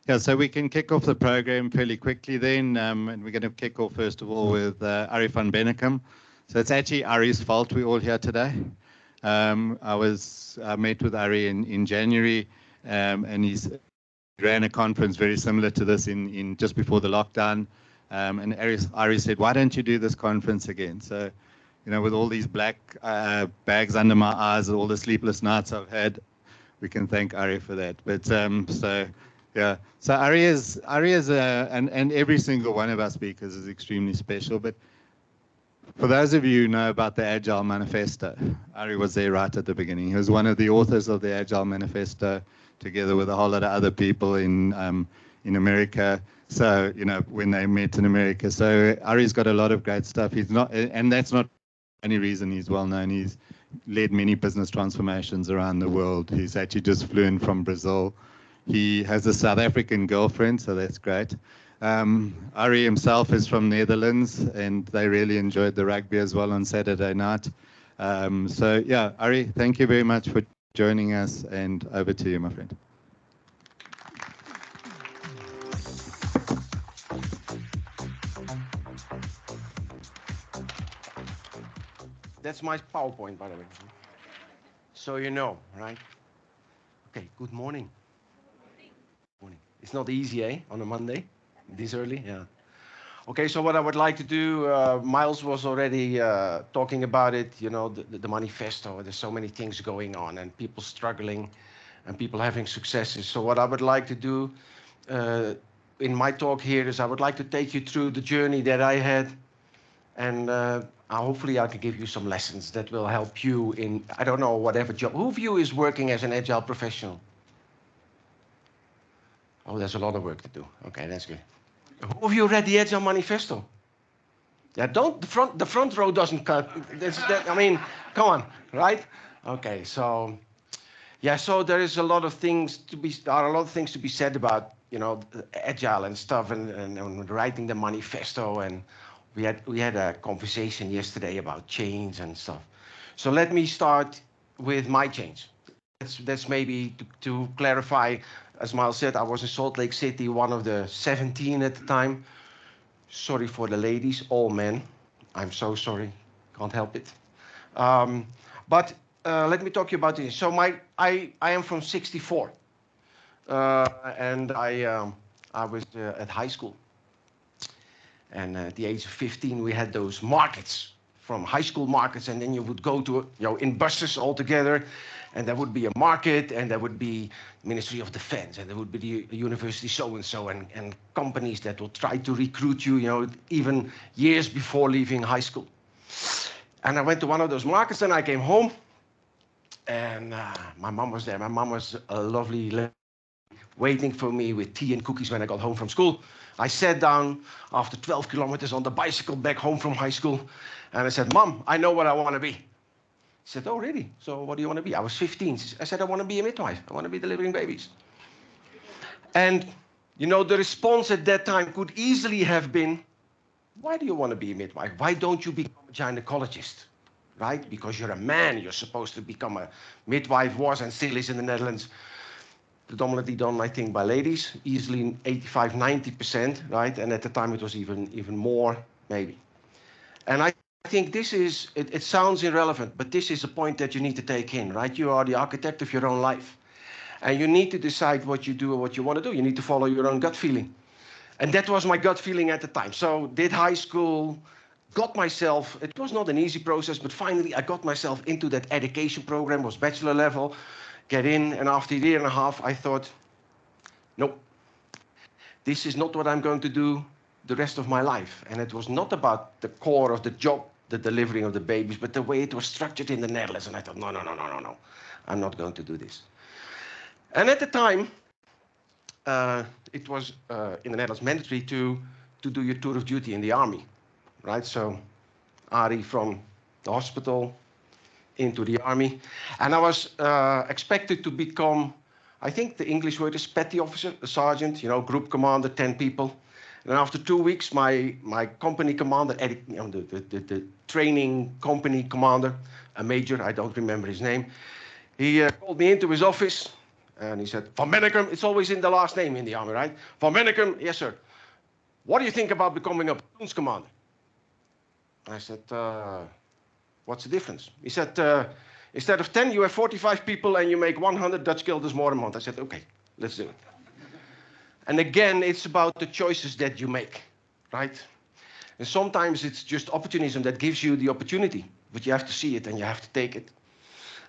Yeah, so we can kick off the program fairly quickly then, and we're going to kick off first of all with Arie van Bennekum. So it's actually Arie's fault we're all here today. I met with Arie in January, and he's ran a conference very similar to this in just before the lockdown. And Arie said, "Why don't you do this conference again?" So, you know, with all these black bags under my eyes, all the sleepless nights I've had, we can thank Arie for that. But yeah, so Arie is and every single one of our speakers is extremely special. But for those of you who know about the Agile Manifesto, Arie was there right at the beginning. He was one of the authors of the Agile Manifesto, together with a whole lot of other people in America. So, you know, when they met in America. So Arie's got a lot of great stuff. He's not, and that's not any reason he's well known. He's led many business transformations around the world. He's actually just flew in from Brazil. He has a South African girlfriend, so that's great. Arie himself is from Netherlands, and they really enjoyed the rugby as well on Saturday night. So yeah, Arie, thank you very much for joining us, and over to you, my friend. That's my PowerPoint, by the way. So you know, right? Okay, good morning. Morning. It's not easy, eh, on a Monday, this early, yeah. Okay, so what I would like to do, Miles was already talking about it, you know, the manifesto. There's so many things going on and people struggling and people having successes. So what I would like to do in my talk here is I would like to take you through the journey that I had, and hopefully I can give you some lessons that will help you in, I don't know, whatever job. Who of you is working as an Agile professional? Oh, there's a lot of work to do. Okay, that's good. Who of you read the Agile Manifesto? Yeah, don't, the front row doesn't cut. I mean, come on, right? Okay, so, yeah, so there is a lot of things to be, there are a lot of things to be said about, you know, Agile and stuff, and writing the manifesto, and we had a conversation yesterday about change and stuff. So let me start with my change. That's maybe to clarify. As Miles said, I was in Salt Lake City, one of the 17 at the time. Sorry for the ladies, all men. I'm so sorry, can't help it. But let me talk to you about this. So I am from '64, and I was at high school. And at the age of 15, we had those markets, from high school markets, and then you would go to, you know, in buses all together, and there would be a market, and there would be Ministry of Defense, and there would be the university so-and-so, and companies that will try to recruit you, you know, even years before leaving high school. And I went to one of those markets, and I came home, and my mom was there. My mom was a lovely lady, waiting for me with tea and cookies when I got home from school. I sat down after 12 kilometers on the bicycle back home from high school, and I said, "Mom, I know what I want to be." She said, "Oh, really? So what do you want to be?" I was 15. I said, "I want to be a midwife. I want to be delivering babies." And, you know, the response at that time could easily have been, "Why do you want to be a midwife? Why don't you become a gynecologist?" Right? Because you're a man, you're supposed to become a midwife, was and still is in the Netherlands. Predominantly done, I think, by ladies, easily 85, 90%, right? And at the time it was even more, maybe. And I think this is, it sounds irrelevant, but this is a point that you need to take in, right? You are the architect of your own life. And you need to decide what you do or what you want to do. You need to follow your own gut feeling. And that was my gut feeling at the time. So did high school, got myself, it was not an easy process, but finally I got myself into that education program, was bachelor level, get in, and after a year and a half, I thought, nope, this is not what I'm going to do the rest of my life. And it was not about the core of the job, the delivering of the babies, but the way it was structured in the Netherlands. And I thought, no, I'm not going to do this. And at the time, it was in the Netherlands mandatory to do your tour of duty in the army, right? So Arie from the hospital into the army. And I was expected to become, I think the English word is petty officer, a sergeant, you know, group commander, 10 people. And after 2 weeks, my company commander, you know, the training company commander, a major, I don't remember his name, he called me into his office And he said, Van Bennekum, it's always in the last name in the army, right? Van Bennekum, yes, sir. What do you think about becoming a platoon's commander? I said, what's the difference? He said, instead of 10, you have 45 people and you make 100 Dutch guilders more a month. I said, okay, let's do it. And again, it's about the choices that you make, right? And sometimes it's just opportunism that gives you the opportunity, but you have to see it and you have to take it.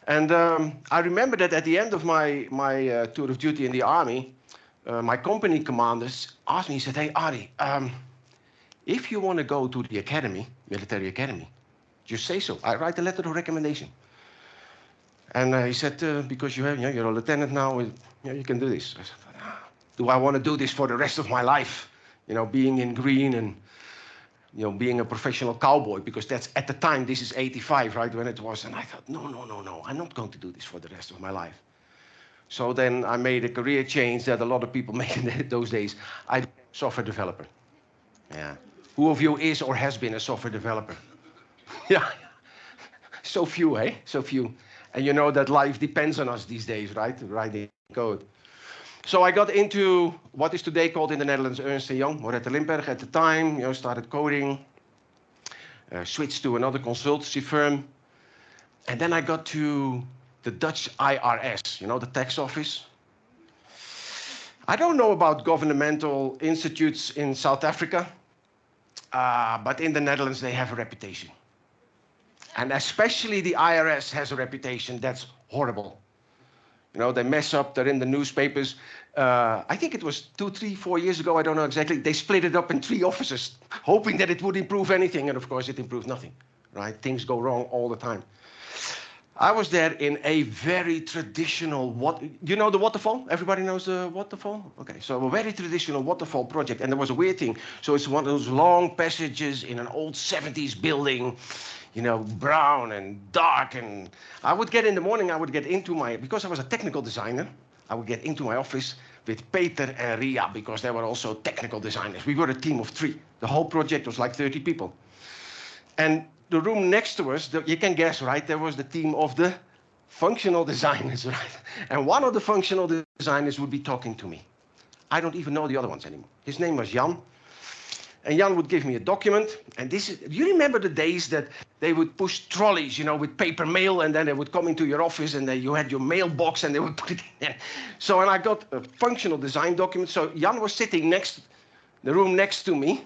And I remember that at the end of my tour of duty in the army, my company commanders asked me, he said, hey, Arie, if you want to go to the academy, military academy, just say so. I write a letter of recommendation. And he said, because you're a lieutenant now, you can do this. I said, do I want to do this for the rest of my life? You know, being in green and, you know, being a professional cowboy, because that's at the time, this is 85, right, when it was. And I thought, no, I'm not going to do this for the rest of my life. So then I made a career change that a lot of people made in those days. I became a software developer. Yeah. Who of you is or has been a software developer? Yeah. So few, eh? So few. And you know that life depends on us these days, right? Writing code. So I got into what is today called in the Netherlands Ernst & Young, Moretti Limburg at the time, you know, started coding, switched to another consultancy firm. And then I got to the Dutch IRS, you know, the tax office. I don't know about governmental institutes in South Africa, but in the Netherlands they have a reputation. And especially the IRS has a reputation that's horrible. You know, they mess up, they're in the newspapers. I think it was 2, 3, 4 years ago, I don't know exactly. They split it up in 3 offices, hoping that it would improve anything. And of course, it improved nothing, right? Things go wrong all the time. I was there in a very traditional, you know the waterfall? Everybody knows the waterfall? Okay, so a very traditional waterfall project. And there was a weird thing. So it's one of those long passages in an old 70s building, you know, brown and dark. And I would get in the morning, I would get into because I was a technical designer, I would get into my office with Peter and Ria, because they were also technical designers. We were a team of 3. The whole project was like 30 people. And the room next to us, you can guess, right? There was the team of the functional designers, right? And one of the functional designers would be talking to me. I don't even know the other ones anymore. His name was Jan. And Jan would give me a document. And do you remember the days that they would push trolleys, you know, with paper mail, and then they would come into your office, and then you had your mailbox, and they would put it in there. So, and I got a functional design document. So Jan was sitting the room next to me.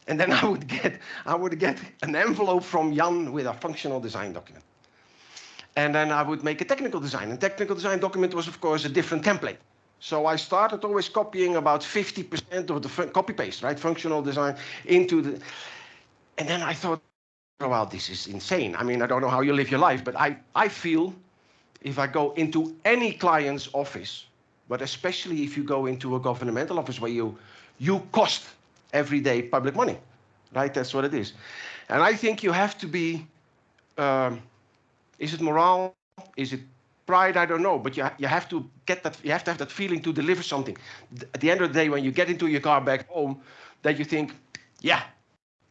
And then I would get an envelope from Jan with a functional design document. And then I would make a technical design. And technical design document was, of course, a different template. So I started always copying about 50% of the copy-paste, right? Functional design into the... And then I thought, oh, well, this is insane. I mean, I don't know how you live your life, but I feel if I go into any client's office, but especially if you go into a governmental office where you cost everyday public money, right? That's what it is. And I think you have to be, is it morale? Is it pride? I don't know, but you have to get that, you have to have that feeling to deliver something. At the end of the day, when you get into your car back home, that you think, yeah,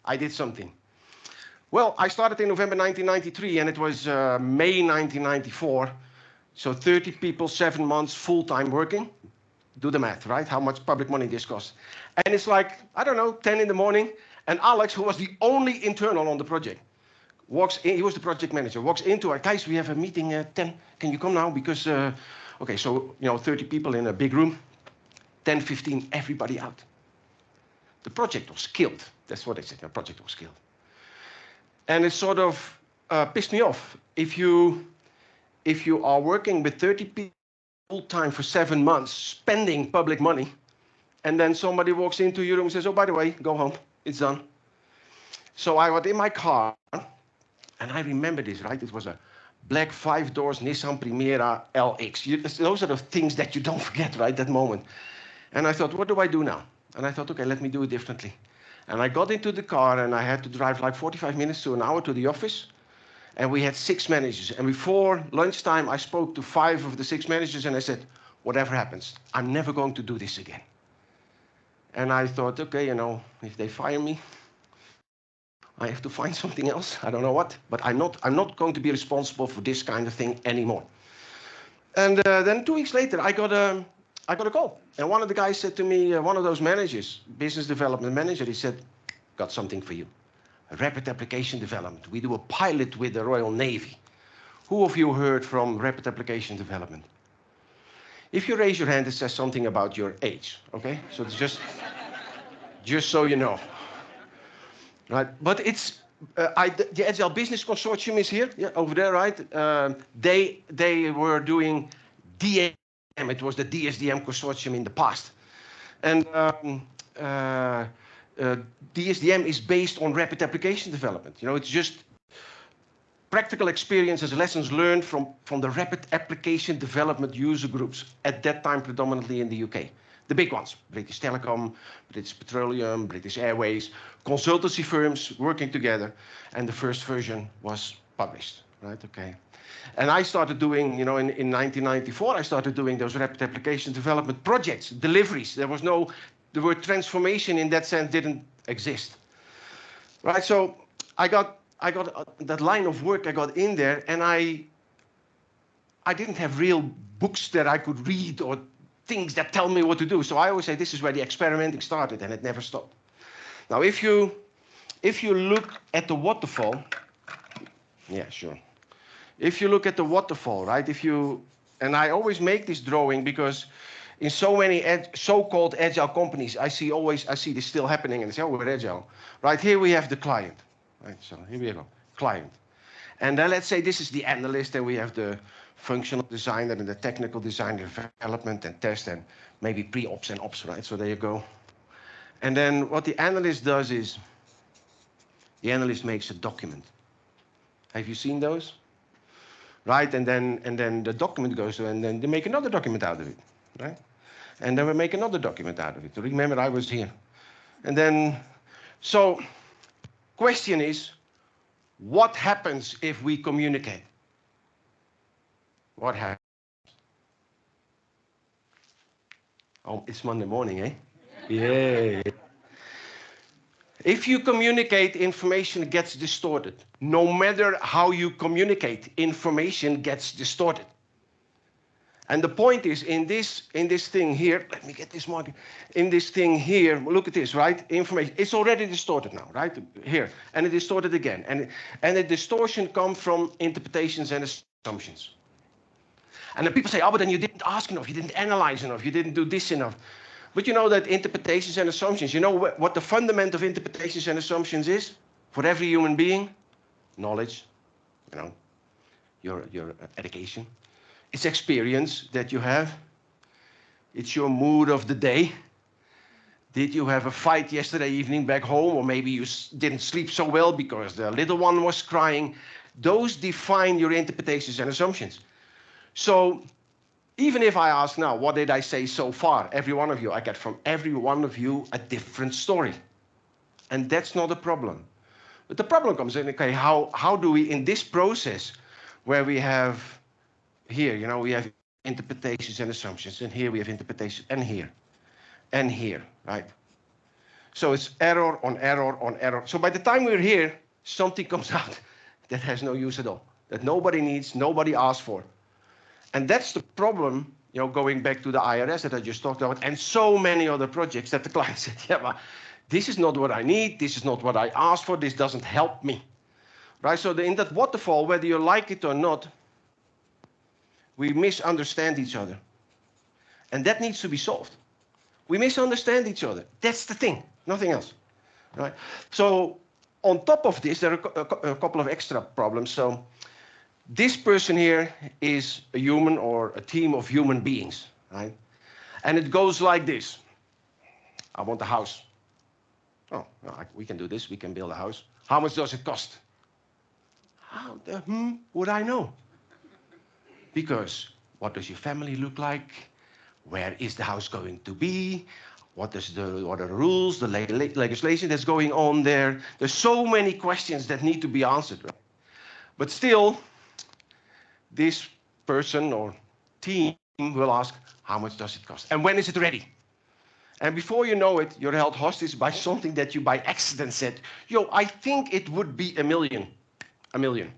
I did something. Well, I started in November 1993, and it was May 1994. So 30 people, 7 months, full-time working. Do the math, right? How much public money this costs. And it's like, I don't know, 10 in the morning, and Alex, who was the only internal on the project, walks in, he was the project manager, walks into our, guys, we have a meeting at 10, can you come now? Because, okay, so, you know, 30 people in a big room, 10, 15, everybody out. The project was killed. That's what they said, the project was killed. And it sort of pissed me off. If you are working with 30 people full-time for 7 months, spending public money, and then somebody walks into your room and says, oh, by the way, go home, it's done. So I was in my car, and I remember this, right? It was a black 5-doors Nissan Primera LX. Those are the things that you don't forget, right, that moment. And I thought, what do I do now? And I thought, okay, let me do it differently. And I got into the car, and I had to drive like 45 minutes to an hour to the office. And we had 6 managers. And before lunchtime, I spoke to 5 of the 6 managers, and I said, whatever happens, I'm never going to do this again. And I thought, okay, you know, if they fire me, I have to find something else. I don't know what, but I'm not going to be responsible for this kind of thing anymore. And then 2 weeks later, I got a call. And one of the guys said to me, one of those managers, business development manager, he said, got something for you. Rapid application development. We do a pilot with the Royal Navy. Who of you heard from rapid application development? If you raise your hand, it says something about your age, okay? So it's just so you know. Right, but it's, the Agile Business Consortium is here, yeah, over there, right? They were doing DSDM, it was the DSDM consortium in the past. And DSDM is based on rapid application development. You know, it's just practical experiences, lessons learned from the rapid application development user groups, at that time predominantly in the UK. The big ones, British Telecom, British Petroleum, British Airways, consultancy firms working together, and the first version was published, right, okay. And I started doing, you know, in 1994, I started doing those rapid application development projects, deliveries. There was no, the word transformation in that sense didn't exist, right? So I got that line of work, I got in there, and I didn't have real books that I could read or things that tell me what to do. So I always say this is where the experimenting started, and it never stopped. Now, if you look at the waterfall, yeah, sure. If you look at the waterfall, right? And I always make this drawing because in so many so-called agile companies, I see this still happening, and they say, oh, we're agile. Right here we have the client. Right, so here we go, client. And then let's say this is the analyst, and we have the functional designer and the technical designer, development and test, and maybe pre-ops and ops, right? So there you go. And then what the analyst does is, the analyst makes a document. Have you seen those? Right, and then the document goes to, and then they make another document out of it, right? And then we make another document out of it. Remember, I was here. And then, so, question is, what happens if we communicate? What happens? Oh, it's Monday morning, eh? Yeah. If you communicate, information gets distorted. No matter how you communicate, information gets distorted. And the point is, in this thing here, let me get this marker. In this thing here, look at this, right? Information, it's already distorted now, right? Here, and it distorted again. And the distortion comes from interpretations and assumptions. And then people say, oh, but then you didn't ask enough, you didn't analyze enough, you didn't do this enough. But you know that interpretations and assumptions, you know what the fundament of interpretations and assumptions is for every human being? Knowledge, you know, your education. It's experience that you have. It's your mood of the day. Did you have a fight yesterday evening back home, or maybe you didn't sleep so well because the little one was crying? Those define your interpretations and assumptions. So even if I ask now, what did I say so far? Every one of you, I get from every one of you a different story. And that's not a problem. But the problem comes in, okay, how do we, in this process, where we have here, you know, we have interpretations and assumptions, and here we have interpretation, and here, right? So it's error on error on error. So by the time we're here, something comes out that has no use at all, that nobody needs, nobody asked for. And that's the problem, you know, going back to the IRS that I just talked about, and so many other projects that the client said, yeah, but this is not what I need, this is not what I asked for, this doesn't help me. Right, so in that waterfall, whether you like it or not, we misunderstand each other. And that needs to be solved. We misunderstand each other. That's the thing, nothing else. Right? So on top of this, there are a couple of extra problems. So this person here is a human or a team of human beings, right? And it goes like this. I want a house. Oh, we can do this, we can build a house. How much does it cost? How the would I know? Because what does your family look like? Where is the house going to be? What are the rules, the legislation that's going on there? There's so many questions that need to be answered, right? But still, this person or team will ask, how much does it cost? And when is it ready? And before you know it, you're held hostage by something that you by accident said, yo, I think it would be $1 million. $1 million.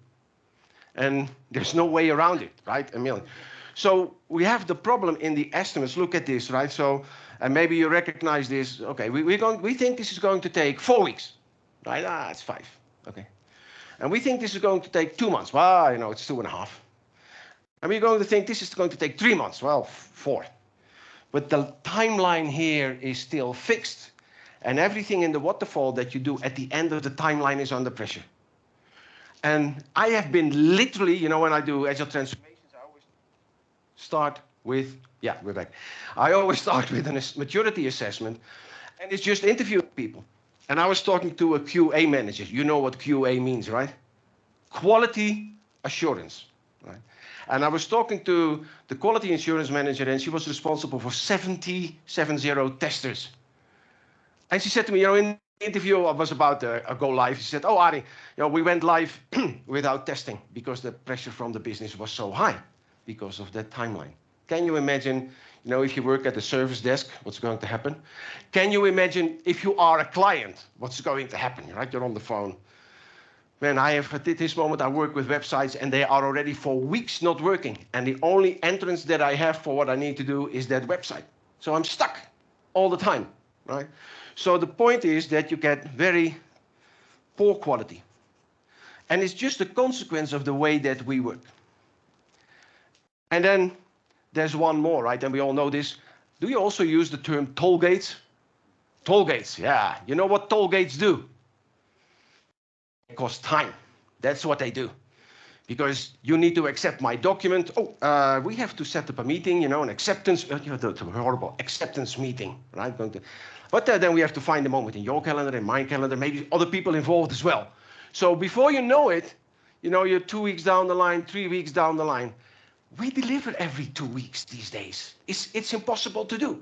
And there's no way around it, right? $1 million. So we have the problem in the estimates. Look at this, right? So, and maybe you recognize this. Okay, we think this is going to take 4 weeks, right? Ah, it's 5. Okay. And we think this is going to take 2 months. Well, you know, it's 2.5. And we're going to think this is going to take 3 months. Well, 4. But the timeline here is still fixed. And everything in the waterfall that you do at the end of the timeline is under pressure. And I have been literally, you know, when I do agile transformations, I always start with, yeah, we're back. I always start with a maturity assessment, and it's just interviewing people. And I was talking to a QA manager. You know what QA means, right? Quality assurance, right? And I was talking to the quality assurance manager, and she was responsible for 70 testers. And she said to me, you know, in the interview I was about a go live, she said, oh, Arie, you know, we went live without testing because the pressure from the business was so high because of that timeline. Can you imagine, you know, if you work at the service desk, what's going to happen? Can you imagine if you are a client, what's going to happen, right? You're on the phone. Man, at this moment, I work with websites and they are already for weeks not working. And the only entrance that I have for what I need to do is that website. So I'm stuck all the time, right? So the point is that you get very poor quality. And it's just a consequence of the way that we work. And then there's one more, right? And we all know this. Do you also use the term toll gates? Toll gates, yeah. You know what toll gates do? They cost time. That's what they do. Because you need to accept my document. Oh, we have to set up a meeting, you know, an acceptance, the horrible acceptance meeting, right? But then we have to find a moment in your calendar, in my calendar, maybe other people involved as well. So before you know it, you know, you're 2 weeks down the line, 3 weeks down the line. We deliver every 2 weeks these days. It's impossible to do.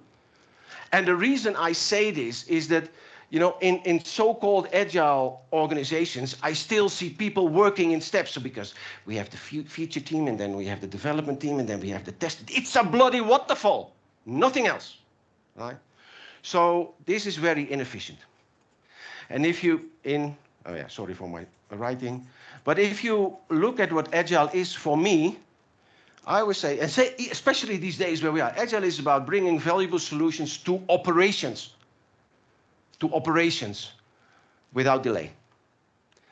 And the reason I say this is that, you know, in so-called agile organizations, I still see people working in steps. So because we have the feature team, and then we have the development team, and then we have the test. It's a bloody waterfall, nothing else, right? So this is very inefficient. And if you, oh yeah, sorry for my writing, but if you look at what agile is for me, I would say, especially these days where we are, agile is about bringing valuable solutions to operations without delay.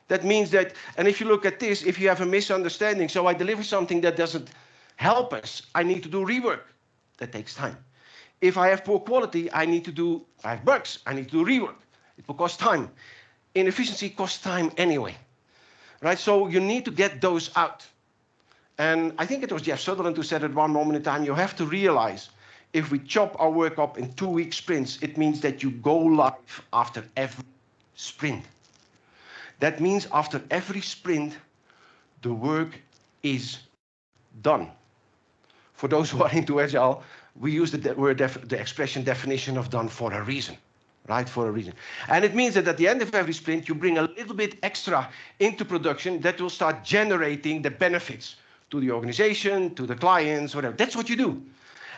That means that, and if you look at this, if you have a misunderstanding, so I deliver something that doesn't help us, I need to do rework. That takes time. If I have poor quality, I have bugs, I need to do rework. It will cost time. Inefficiency costs time anyway, right? So you need to get those out. And I think it was Jeff Sutherland who said at one moment in time, you have to realize if we chop our work up in 2-week sprints, it means that you go live after every sprint. That means after every sprint, the work is done. For those who are into Agile, we use the expression definition of done for a reason, right? For a reason. And it means that at the end of every sprint, you bring a little bit extra into production that will start generating the benefits to the organization, to the clients, whatever. That's what you do.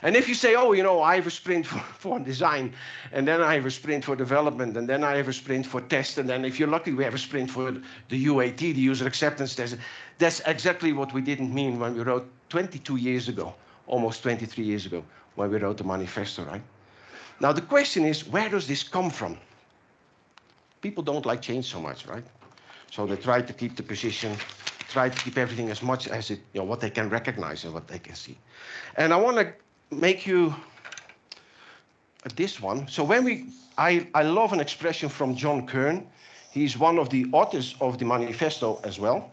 And if you say, oh, you know, I have a sprint for design, and then I have a sprint for development, and then I have a sprint for test, and then if you're lucky, we have a sprint for the UAT, the user acceptance test. That's exactly what we didn't mean when we wrote 22 years ago, almost 23 years ago, when we wrote the manifesto, right? Now, the question is, where does this come from? People don't like change so much, right? So they try to keep the position, try to keep everything as much as it, you know, what they can recognize and what they can see. And I want to make you this one. So when I love an expression from John Kern. He's one of the authors of the manifesto as well.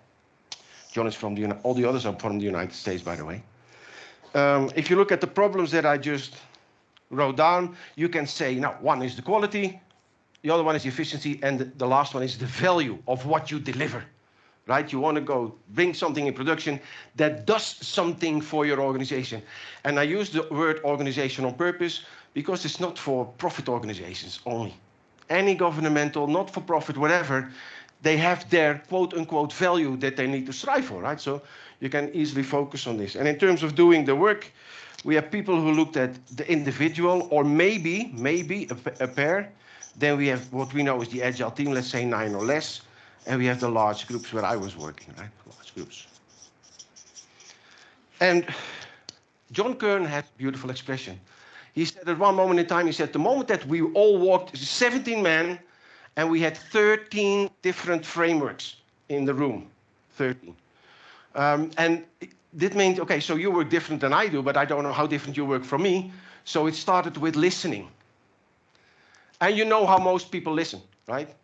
John is from all the others are from the United States, by the way. If you look at the problems that I just wrote down, you can say, now, one is the quality, the other one is the efficiency, and the last one is the value of what you deliver. Right? You want to go bring something in production that does something for your organization. And I use the word organization on purpose because it's not for profit organizations only. Any governmental, not-for-profit, whatever, they have their quote-unquote value that they need to strive for, right? So you can easily focus on this. And in terms of doing the work, we have people who looked at the individual or maybe a pair. Then we have what we know is the agile team, let's say 9 or less. And we have the large groups where I was working, right? Large groups. And John Kern had a beautiful expression. He said at one moment in time, he said, the moment that we all walked, 17 men, and we had 13 different frameworks in the room. 13. And that means, okay, so you work different than I do, but I don't know how different you work from me. So it started with listening. And you know how most people listen, right?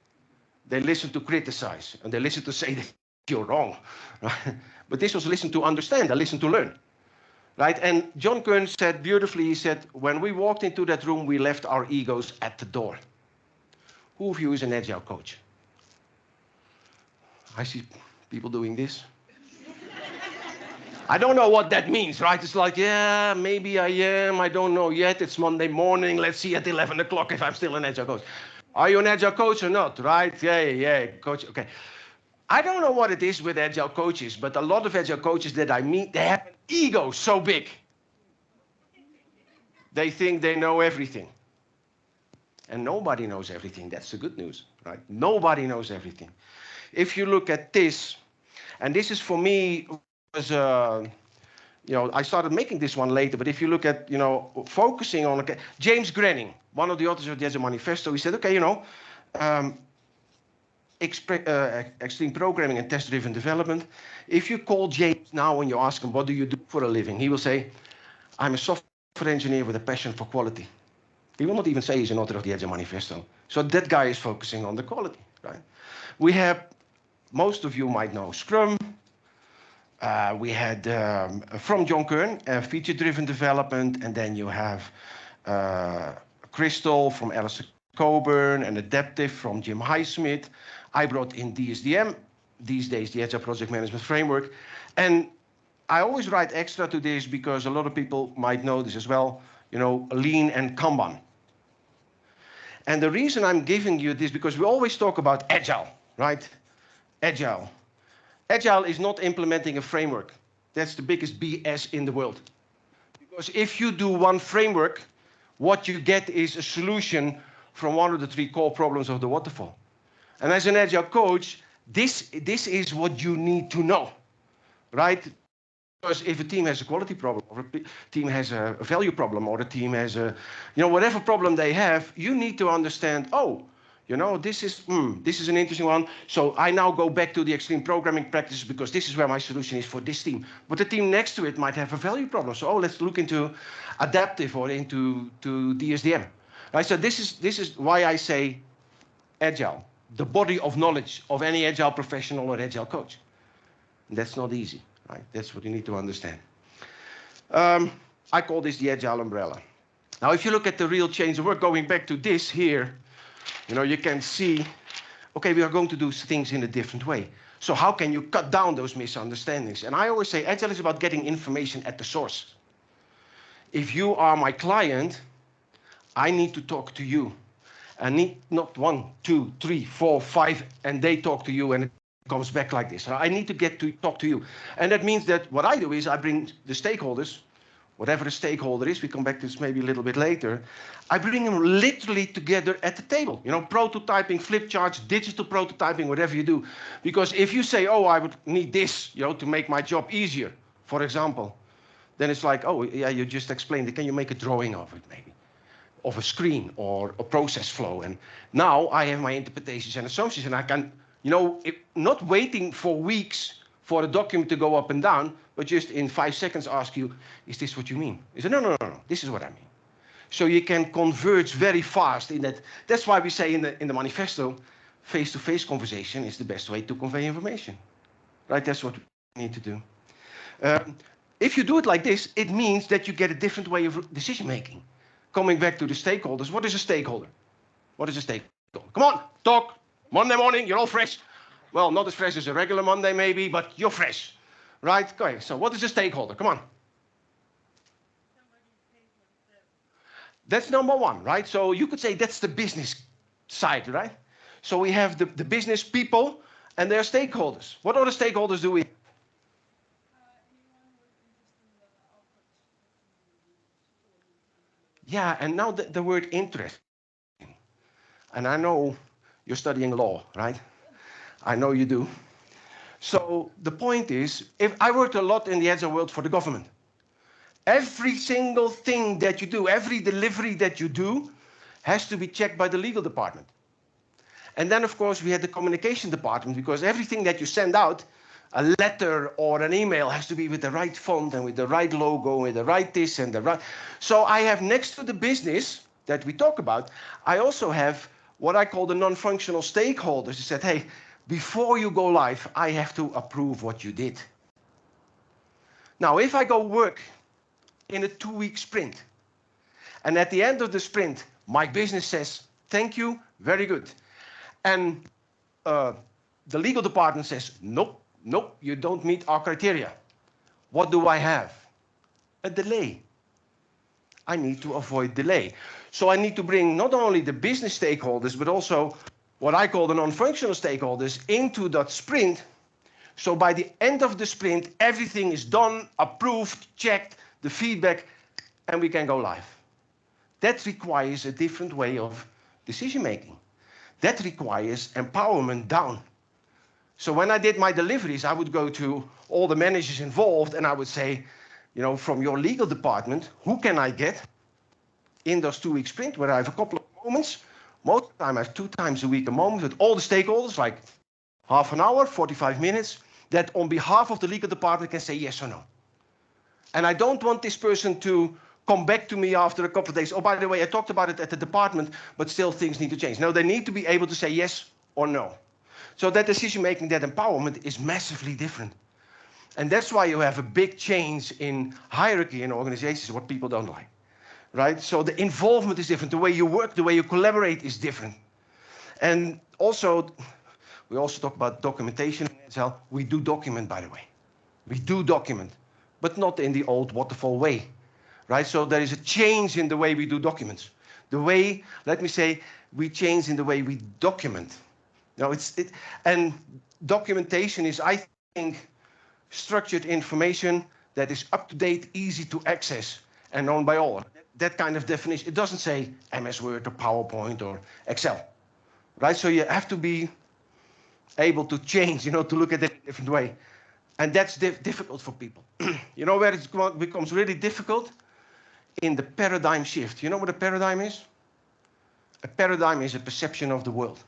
They listen to criticize, and they listen to say that you're wrong. Right? But this was listen to understand, and listen to learn. Right? And John Kern said beautifully, he said, when we walked into that room, we left our egos at the door. Who of you is an agile coach? I see people doing this. I don't know what that means, right? It's like, yeah, maybe I am, I don't know yet. It's Monday morning, let's see at 11 o'clock if I'm still an agile coach. Are you an agile coach or not, right? Yeah, coach, okay. I don't know what it is with agile coaches, but a lot of agile coaches that I meet, they have an ego so big. They think they know everything. And nobody knows everything. That's the good news, right? Nobody knows everything. If you look at this, and this is for me, was, you know, I started making this one later, but if you look at, you know, focusing on, okay, James Grenning, one of the authors of the Agile Manifesto, he said, okay, you know, extreme programming and test-driven development. If you call James now and you ask him, what do you do for a living? He will say, I'm a software engineer with a passion for quality. He will not even say he's an author of the Agile Manifesto. So that guy is focusing on the quality, right? We have, most of you might know Scrum. We had, from John Kern, feature-driven development, and then you have Crystal from Alistair Coburn, and Adaptive from Jim Highsmith. I brought in DSDM, these days the Agile Project Management Framework. And I always write extra to this because a lot of people might know this as well, you know, Lean and Kanban. And the reason I'm giving you this, because we always talk about Agile, right? Agile. Agile is not implementing a framework. That's the biggest BS in the world. Because if you do one framework, what you get is a solution from one of the 3 core problems of the waterfall. And as an Agile coach, this is what you need to know, right? Because if a team has a quality problem, or a team has a value problem, or a team has a, you know, whatever problem they have, you need to understand, oh, you know, this is an interesting one. So I now go back to the extreme programming practices because this is where my solution is for this team. But the team next to it might have a value problem. So, oh, let's look into adaptive or into DSDM. Right? So this is why I say Agile, the body of knowledge of any Agile professional or Agile coach. And that's not easy, right? That's what you need to understand. I call this the Agile umbrella. Now, if you look at the real change of work, going back to this here, you know, you can see, okay, we are going to do things in a different way. So how can you cut down those misunderstandings? And I always say Agile is about getting information at the source. If you are my client, I need to talk to you. I need not 1, 2, 3, 4, 5, and they talk to you and it comes back like this. I need to get to talk to you. And that means that what I do is I bring the stakeholders, whatever the stakeholder is, we come back to this maybe a little bit later, I bring them literally together at the table. You know, prototyping, flip charts, digital prototyping, whatever you do. Because if you say, oh, I would need this, you know, to make my job easier, for example, then it's like, oh, yeah, you just explained it. Can you make a drawing of it, maybe? Of a screen or a process flow. And now I have my interpretations and assumptions, and I can, you know, not waiting for weeks for a document to go up and down, but just in 5 seconds ask you, is this what you mean? He said, no, this is what I mean. So you can converge very fast in that. That's why we say in the manifesto, face-to-face conversation is the best way to convey information. Right, that's what we need to do. If you do it like this, it means that you get a different way of decision-making. Coming back to the stakeholders, what is a stakeholder? What is a stakeholder? Come on, talk. Monday morning, you're all fresh. Well, not as fresh as a regular Monday maybe, but you're fresh. Right? Okay, so what is a stakeholder? Come on. That's number 1, right? So you could say that's the business side, right? So we have the business people and their stakeholders. What other stakeholders do we have? Yeah, and now the word interest. And I know you're studying law, right? I know you do. So the point is, if I worked a lot in the Agile world for the government, Every single thing that you do, every delivery that you do, has to be checked by the legal department. And then, of course, we had the communication department, because everything that you send out, a letter or an email, has to be with the right font and with the right logo, with the right this and the right. So I have, next to the business that we talk about, I also have what I call the non-functional stakeholders. Who said, hey, before you go live, I have to approve what you did. Now, if I go work in a 2-week sprint, and at the end of the sprint, my business says, thank you, very good. And the legal department says, nope, nope, you don't meet our criteria. What do I have? A delay. I need to avoid delay. So I need to bring not only the business stakeholders, but also what I call the non-functional stakeholders into that sprint. So by the end of the sprint, everything is done, approved, checked, the feedback, and we can go live. That requires a different way of decision making. That requires empowerment down. So when I did my deliveries, I would go to all the managers involved and I would say, you know, from your legal department, who can I get in those 2-week sprint where I have a couple of moments? Most of the time I have 2 times a week a moment with all the stakeholders, like half an hour, 45 minutes, that on behalf of the legal department can say yes or no. And I don't want this person to come back to me after a couple of days. Oh, by the way, I talked about it at the department, but still things need to change. No, they need to be able to say yes or no. So that decision-making, that empowerment is massively different. And that's why you have a big change in hierarchy in organizations, what people don't like, right? So the involvement is different. The way you work, the way you collaborate is different. And also, we also talk about documentation. We do document, by the way. We do document, but not in the old waterfall way, right? So there is a change in the way we do documents. The way, let me say, we change in the way we document. No, and documentation is, I think, structured information that is up to date, easy to access, and known by all. That kind of definition. It doesn't say MS Word or PowerPoint or Excel, right? So you have to be able to change, you know, to look at it in a different way. And that's difficult for people. You know where it becomes really difficult? In the paradigm shift. You know what a paradigm is? A paradigm is a perception of the world.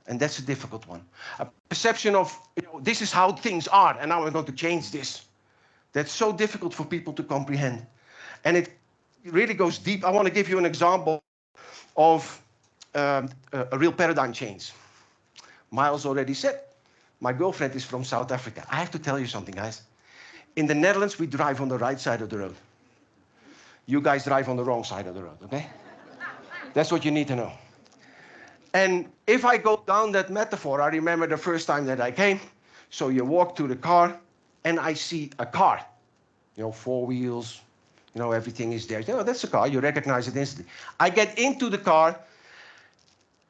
And that's a difficult one. A perception of, you know, this is how things are, and now we're going to change this. That's so difficult for people to comprehend. And it really goes deep. I want to give you an example of a real paradigm change. Miles already said, my girlfriend is from South Africa. I have to tell you something, guys. In the Netherlands, we drive on the right side of the road. You guys drive on the wrong side of the road, okay? That's what you need to know. And if I go down that metaphor, I remember the first time that I came. So you walk to the car, and I see a car. You know, 4 wheels, you know, everything is there. You know, that's a car. You recognize it instantly. I get into the car,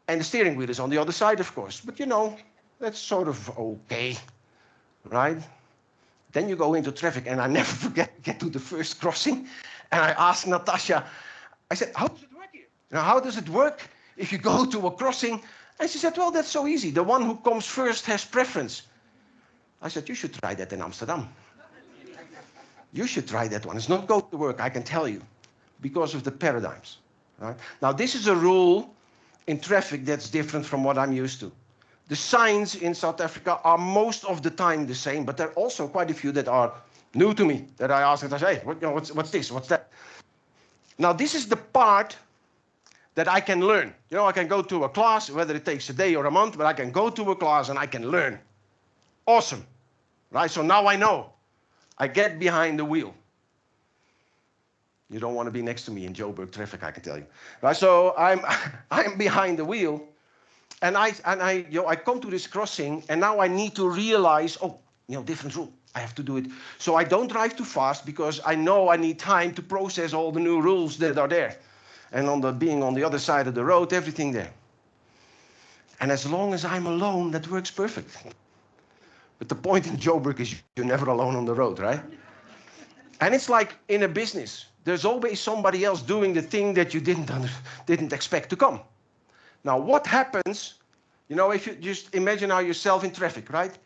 and the steering wheel is on the other side, of course. But, you know, that's sort of okay, right? Then you go into traffic, and I never forget to get to the first crossing. And I asked Natasha, I said, how does it work here? Now, how does it work if you go to a crossing? And she said, well, that's so easy. The one who comes first has preference. I said, you should try that in Amsterdam. You should try that one. It's not going to work, I can tell you, because of the paradigms. Right? Now, this is a rule in traffic that's different from what I'm used to. The signs in South Africa are most of the time the same, but there are also quite a few that are new to me, that I ask and I say, hey, what's this, what's that? Now, this is the part that I can learn. You know, I can go to a class, whether it takes a day or a month, but I can go to a class and I can learn. Awesome, right? So now I know. I get behind the wheel. You don't want to be next to me in Joburg traffic, I can tell you. Right? So I'm behind the wheel, and I come to this crossing, and now I need to realize, oh, you know, different rule. I have to do it. So I don't drive too fast because I know I need time to process all the new rules that are there. And being on the other side of the road, everything there. And as long as I'm alone, that works perfect. But the point in Joburg is you're never alone on the road, right? And it's like in a business. There's always somebody else doing the thing that you didn't expect to come. Now, what happens, you know, if you just imagine now yourself in traffic, right?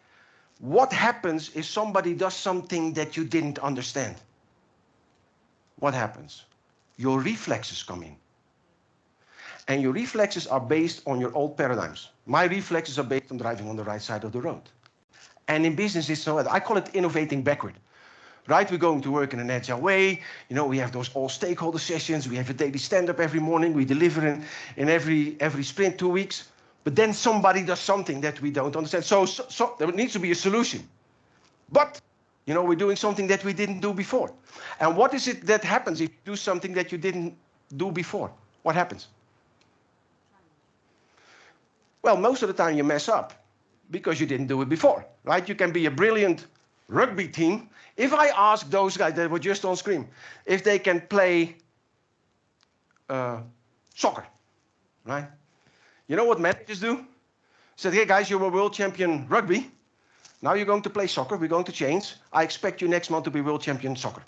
What happens if somebody does something that you didn't understand? what happens? Your reflexes come in. And your reflexes are based on your old paradigms. My reflexes are based on driving on the right side of the road. And in business, it's so, I call it innovating backward. Right, we're going to work in an agile way. You know, we have those all stakeholder sessions. We have a daily stand-up every morning. We deliver in every sprint 2 weeks. But then somebody does something that we don't understand. So there needs to be a solution. But, you know, we're doing something that we didn't do before. And what is it that happens if you do something that you didn't do before? What happens? Well, most of the time you mess up because you didn't do it before, right? You can be a brilliant rugby team. If I ask those guys that were just on screen if they can play soccer, right? You know what managers do? Said, hey guys, you're a world champion rugby. Now you're going to play soccer. We're going to change. I expect you next month to be world champion soccer.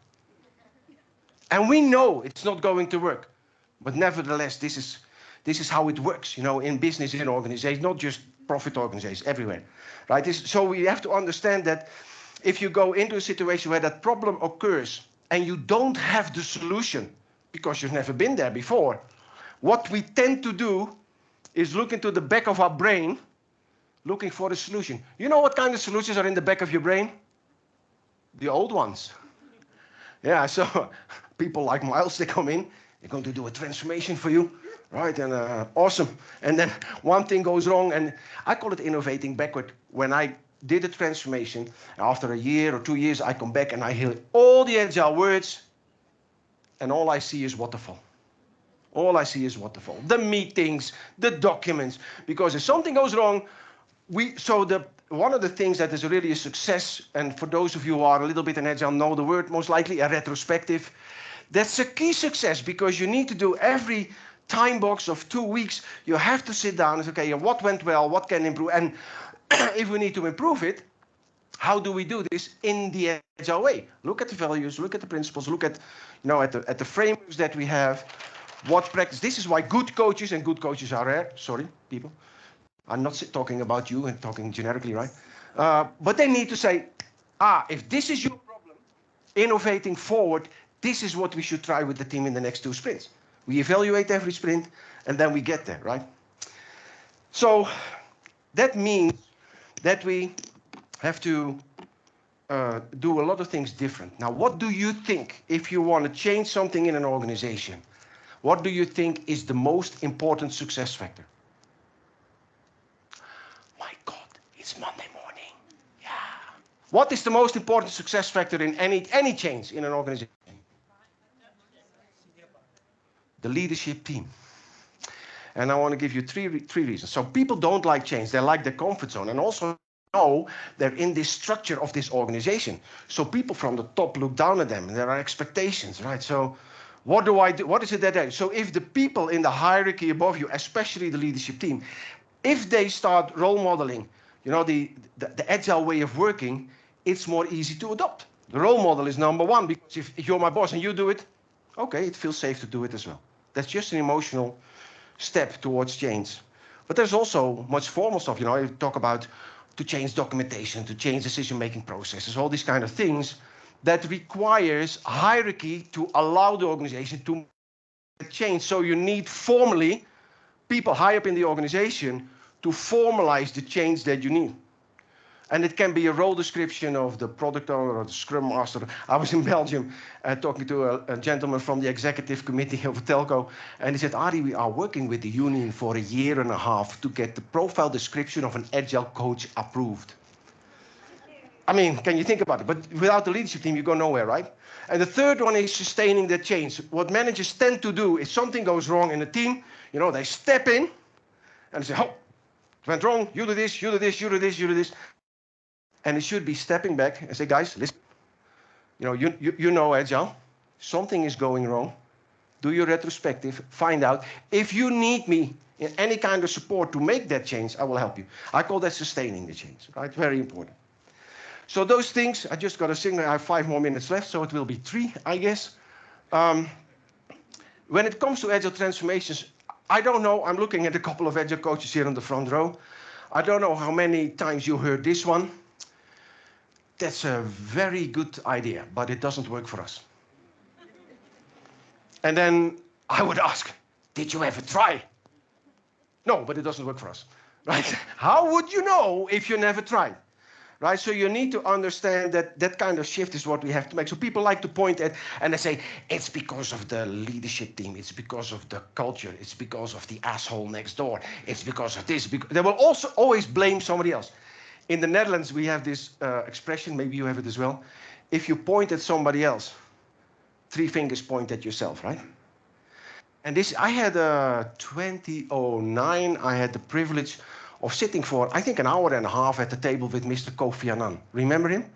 And we know it's not going to work. But nevertheless, this is how it works, you know, in business, in organizations, not just profit organizations, everywhere, right? So we have to understand that if you go into a situation where that problem occurs and you don't have the solution because you've never been there before, what we tend to do is look into the back of our brain looking for a solution. You know what kind of solutions are in the back of your brain? The old ones. Yeah, so people like Miles, they come in, they're going to do a transformation for you, right? And awesome. And then one thing goes wrong, and I call it innovating backward. When I did a transformation, after a year or 2 years, I come back and I hear all the agile words, and all I see is waterfall. All I see is waterfall. The meetings, the documents, because if something goes wrong, one of the things that is really a success, and for those of you who are a little bit in agile know the word most likely, a retrospective. That's a key success because you need to do every time box of 2 weeks. You have to sit down and say, okay, what went well, what can improve, and if we need to improve it, how do we do this in the agile way? Look at the values, look at the principles, look at, you know, at the frameworks that we have. What practice? This is why good coaches, and good coaches are rare. Sorry, people. I'm not talking about you and talking generically, right? But they need to say, if this is your problem, innovating forward, this is what we should try with the team in the next 2 sprints. We evaluate every sprint, and then we get there, right? So that means that we have to do a lot of things different. Now, what do you think, if you want to change something in an organization, what do you think is the most important success factor? My God, it's Monday morning. Yeah. What is the most important success factor in any change in an organization? The leadership team. And I want to give you three reasons. So people don't like change. They like the comfort zone. And also know they're in this structure of this organization. So people from the top look down at them. And there are expectations, right? So what do I do? What is it that I do? So if the people in the hierarchy above you, especially the leadership team, if they start role modeling, you know, the agile way of working, it's more easy to adopt. The role model is number one, because if you're my boss and you do it, okay, it feels safe to do it as well. That's just an emotional step towards change. But there's also much formal stuff, you know, you talk about to change documentation, to change decision-making processes, all these kind of things that requires hierarchy to allow the organization to change. So you need formally people high up in the organization to formalize the change that you need. And it can be a role description of the product owner or the scrum master. I was in Belgium talking to a gentleman from the executive committee of a telco, and he said, Arie, we are working with the union for 1.5 years to get the profile description of an agile coach approved. I mean, can you think about it? But without the leadership team, you go nowhere, right? And the third one is sustaining the change. What managers tend to do is something goes wrong in a team, you know, they step in and say, oh, it went wrong, you do this, you do this, you do this, you do this. And it should be stepping back and say, guys, listen, you know, you know Agile, something is going wrong. Do your retrospective, find out. If you need me in any kind of support to make that change, I will help you. I call that sustaining the change, right? Very important. So those things, I just got a signal, I have 5 more minutes left, so it will be 3, I guess. When it comes to Agile transformations, I don't know, I'm looking at a couple of Agile coaches here on the front row. I don't know how many times you heard this one. That's a very good idea, but it doesn't work for us. And then I would ask, did you ever try? No, but it doesn't work for us, right? How would you know if you never tried? Right, so you need to understand that that kind of shift is what we have to make. So people like to point at, and they say, it's because of the leadership team, it's because of the culture, it's because of the asshole next door, it's because of this. They will also always blame somebody else. In the Netherlands, we have this expression, maybe you have it as well. If you point at somebody else, 3 fingers point at yourself, right? And this, I had 2009, I had the privilege of sitting for, I think, an hour and a half at the table with Mr. Kofi Annan. Remember him?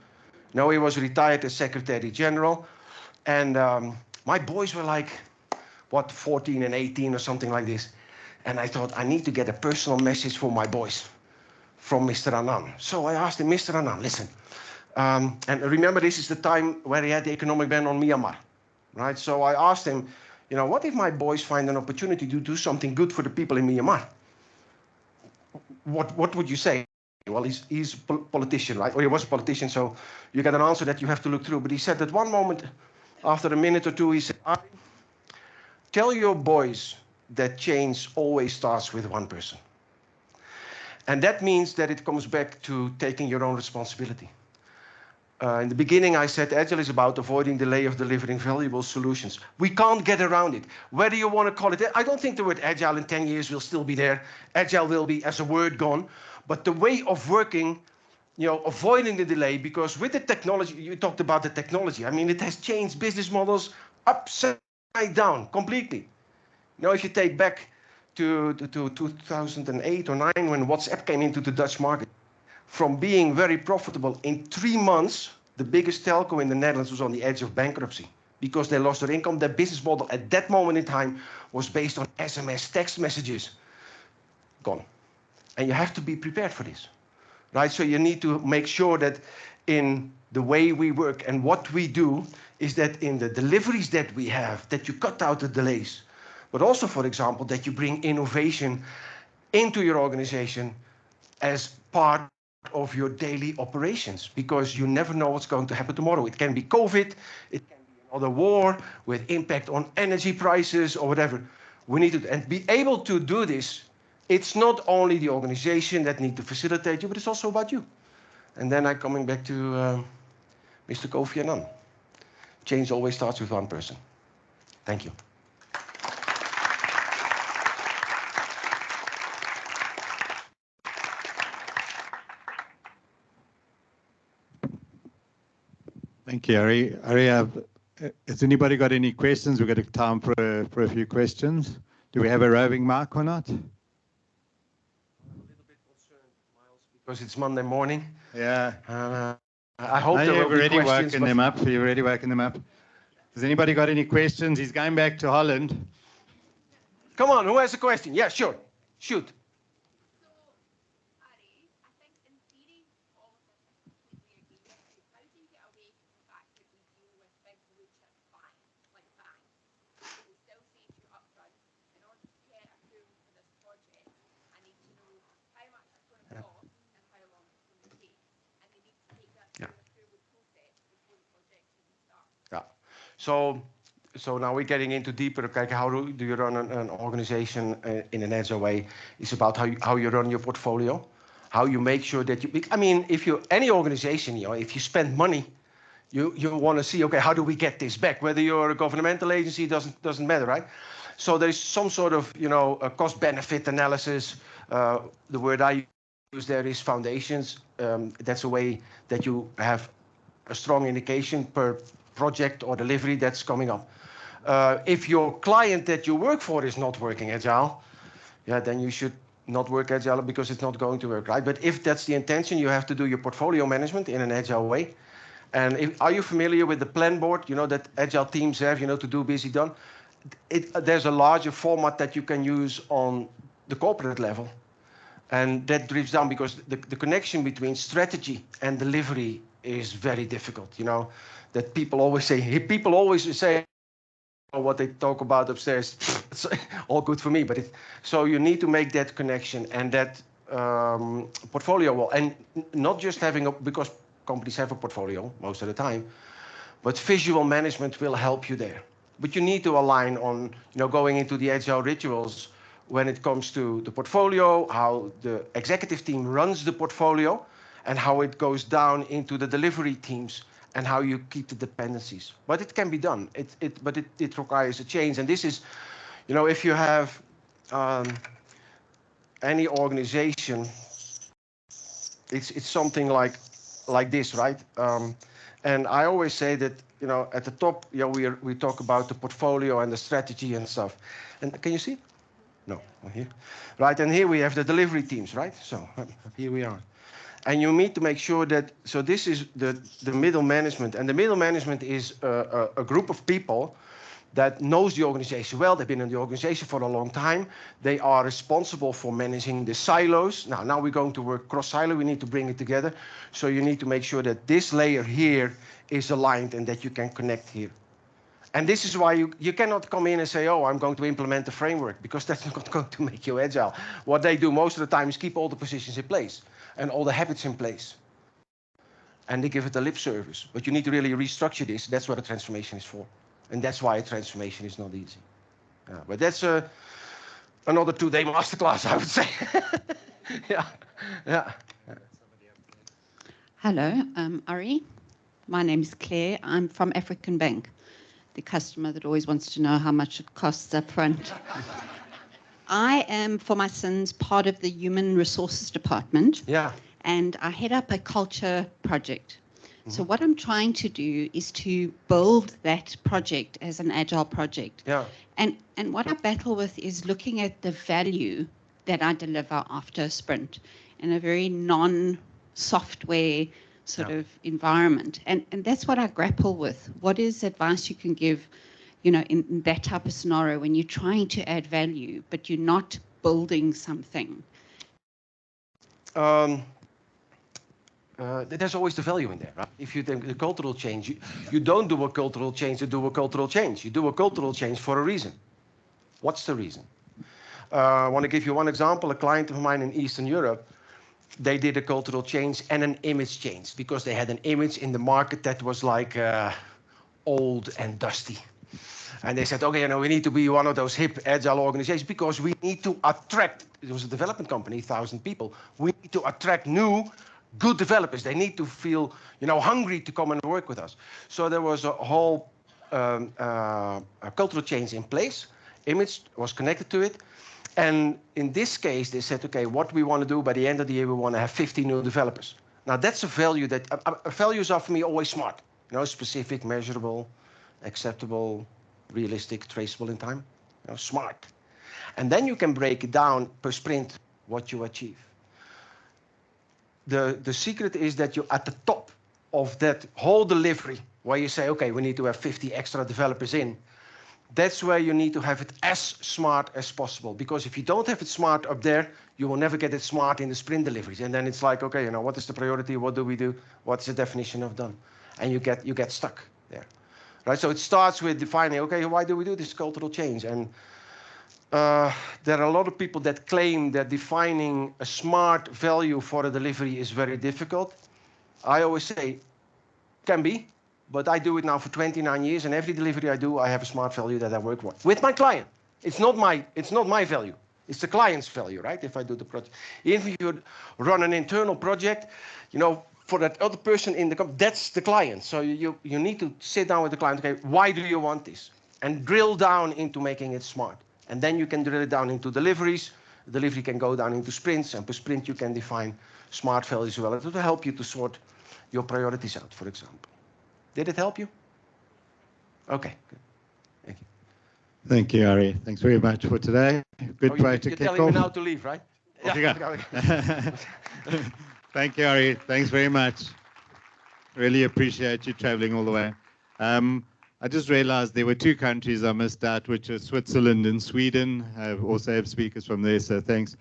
No, he was retired as Secretary General. And my boys were like, what, 14 and 18 or something like this. And I thought, I need to get a personal message for my boys from Mr. Annan. So I asked him, Mr. Annan, listen. And remember, this is the time where he had the economic ban on Myanmar, right? So I asked him, you know, what if my boys find an opportunity to do something good for the people in Myanmar? What would you say? Well, he's a politician, right? Or he was a politician, so you get an answer that you have to look through. But he said at one moment, after a minute or two, he said, tell your boys that change always starts with one person. And that means that it comes back to taking your own responsibility. In the beginning, I said Agile is about avoiding delay of delivering valuable solutions. We can't get around it. Whether you want to call it, I don't think the word Agile in 10 years will still be there. Agile will be, as a word, gone. But the way of working, you know, avoiding the delay, because with the technology, you talked about the technology. I mean, it has changed business models upside down completely. You know, if you take back to 2008 or 9, when WhatsApp came into the Dutch market, from being very profitable, in 3 months, the biggest telco in the Netherlands was on the edge of bankruptcy because they lost their income. Their business model at that moment in time was based on SMS text messages. Gone. And you have to be prepared for this, right? So you need to make sure that in the way we work and what we do is that in the deliveries that we have, that you cut out the delays, but also, for example, that you bring innovation into your organization as part of your daily operations, because you never know what's going to happen tomorrow. It can be COVID, it can be another war with impact on energy prices or whatever. We need to and be able to do this. It's not only the organization that need to facilitate you, but it's also about you. And then I'm coming back to Mr. Kofi Annan. Change always starts with one person. Thank you. Thank you, Arie. Arie, has anybody got any questions? We've got time for a few questions. Do we have a roving mic or not? I'm a little bit concerned, Miles, because it's Monday morning. Yeah. I hope there will be questions. You've already woken them up. Has anybody got any questions? He's going back to Holland. Come on, who has a question? Yeah, sure. Shoot. So now we're getting into deeper. Okay, how do you run an organization in an agile way? It's about how you run your portfolio, how you make sure that you. I mean, if you any organization, you know, if you spend money, you want to see, okay, how do we get this back? Whether you're a governmental agency, doesn't matter, right? So there is some sort of, you know, a cost-benefit analysis. The word I use there is foundations. That's a way that you have a strong indication per project or delivery that's coming up. If your client that you work for is not working agile, yeah, then you should not work agile because it's not going to work, right? But if that's the intention, you have to do your portfolio management in an agile way. And are you familiar with the plan board? You know that agile teams have, you know, to do, busy, done. There's a larger format that you can use on the corporate level. And that drifts down because the connection between strategy and delivery is very difficult, you know, that people always say what they talk about upstairs, it's all good for me, but so you need to make that connection and that portfolio wall, and not just having because companies have a portfolio most of the time, but visual management will help you there. But you need to align on, going into the agile rituals when it comes to the portfolio, how the executive team runs the portfolio, and how it goes down into the delivery teams, and how you keep the dependencies. But it can be done. But it requires a change. And this is, if you have any organization, it's something like this, right? And I always say that, at the top, we talk about the portfolio and the strategy and stuff. And can you see? No, here. Right, and here we have the delivery teams, right? So here we are. And you need to make sure that, so this is the middle management. And the middle management is a group of people that knows the organization well. They've been in the organization for a long time. They are responsible for managing the silos. Now we're going to work cross-silo. We need to bring it together. So you need to make sure that this layer here is aligned and that you can connect here. And this is why you cannot come in and say, oh, I'm going to implement the framework, because that's not going to make you agile. What they do most of the time is keep all the positions in place and all the habits in place. And they give it a lip service. But you need to really restructure this. That's what a transformation is for. And that's why a transformation is not easy. But that's another 2-day masterclass, I would say. Yeah. Hello, Arie. My name is Claire. I'm from African Bank, the customer that always wants to know how much it costs up front. I am, for my sins, part of the Human Resources Department. Yeah. And I head up a culture project. So what I'm trying to do is to build that project as an agile project. Yeah. And what I battle with is looking at the value that I deliver after a sprint in a very non-software sort of environment. And that's what I grapple with. What is advice you can give, in that type of scenario when you're trying to add value, but you're not building something? There's always the value in there, right? If you think the cultural change, you don't do a cultural change to do a cultural change. You do a cultural change for a reason. What's the reason? I want to give you one example. A client of mine in Eastern Europe, they did a cultural change and an image change because they had an image in the market that was like old and dusty. And they said, okay, we need to be one of those hip, agile organizations because we need to attract, it was a development company, 1,000 people. We need to attract new, good developers. They need to feel, hungry to come and work with us. So there was a whole cultural change in place. Image was connected to it. And in this case, they said, okay, what we want to do by the end of the year, we want to have 50 new developers. Now, that's a value that, values are for me always smart. Specific, measurable, acceptable, realistic, traceable in time. Smart. And then you can break it down per sprint what you achieve. The secret is that you're at the top of that whole delivery where you say, okay, we need to have 50 extra developers in. That's where you need to have it as smart as possible. Because if you don't have it smart up there, you will never get it smart in the sprint deliveries. And then it's like, okay, what is the priority? What do we do? What's the definition of done? And you get stuck there. Right? So it starts with defining, okay, why do we do this cultural change? And there are a lot of people that claim that defining a smart value for a delivery is very difficult. I always say, can be, but I do it now for 29 years, and every delivery I do, I have a smart value that I work with my client. It's not my value. It's the client's value, right? If I do the project. Even if you run an internal project, for that other person in the company, that's the client. So you need to sit down with the client, okay, why do you want this? And drill down into making it smart. And then you can drill it down into deliveries. Delivery can go down into sprints, and per sprint you can define smart values as well to help you to sort your priorities out, for example. Did it help you? Okay, good. Thank you. Thank you, Arie. Thanks very much for today. Good try to kick off. You're telling me now to leave, right? Off you go. Thank you, Arie. Thanks very much. Really appreciate you traveling all the way. I just realized there were 2 countries I missed out, which are Switzerland and Sweden. I also have speakers from there, so thanks.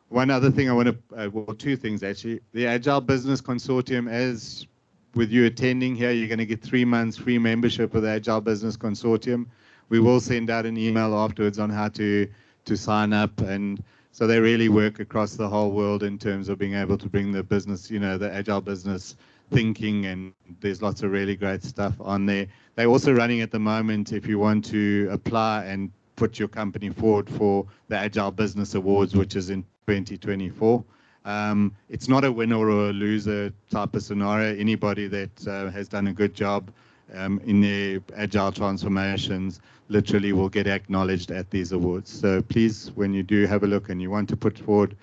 One other thing I want to, well, 2 things actually. The Agile Business Consortium, as with you attending here, you're going to get 3 months free membership with the Agile Business Consortium. We will send out an email afterwards on how to sign up, and so they really work across the whole world in terms of being able to bring the business, the Agile business thinking, and there's lots of really great stuff on there. They're also running at the moment, if you want to apply and put your company forward for the Agile Business Awards, which is in 2024. It's not a winner or a loser type of scenario. Anybody that has done a good job in their agile transformations literally will get acknowledged at these awards. So please, when you do have a look and you want to put forward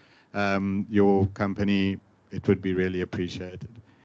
your company, it would be really appreciated.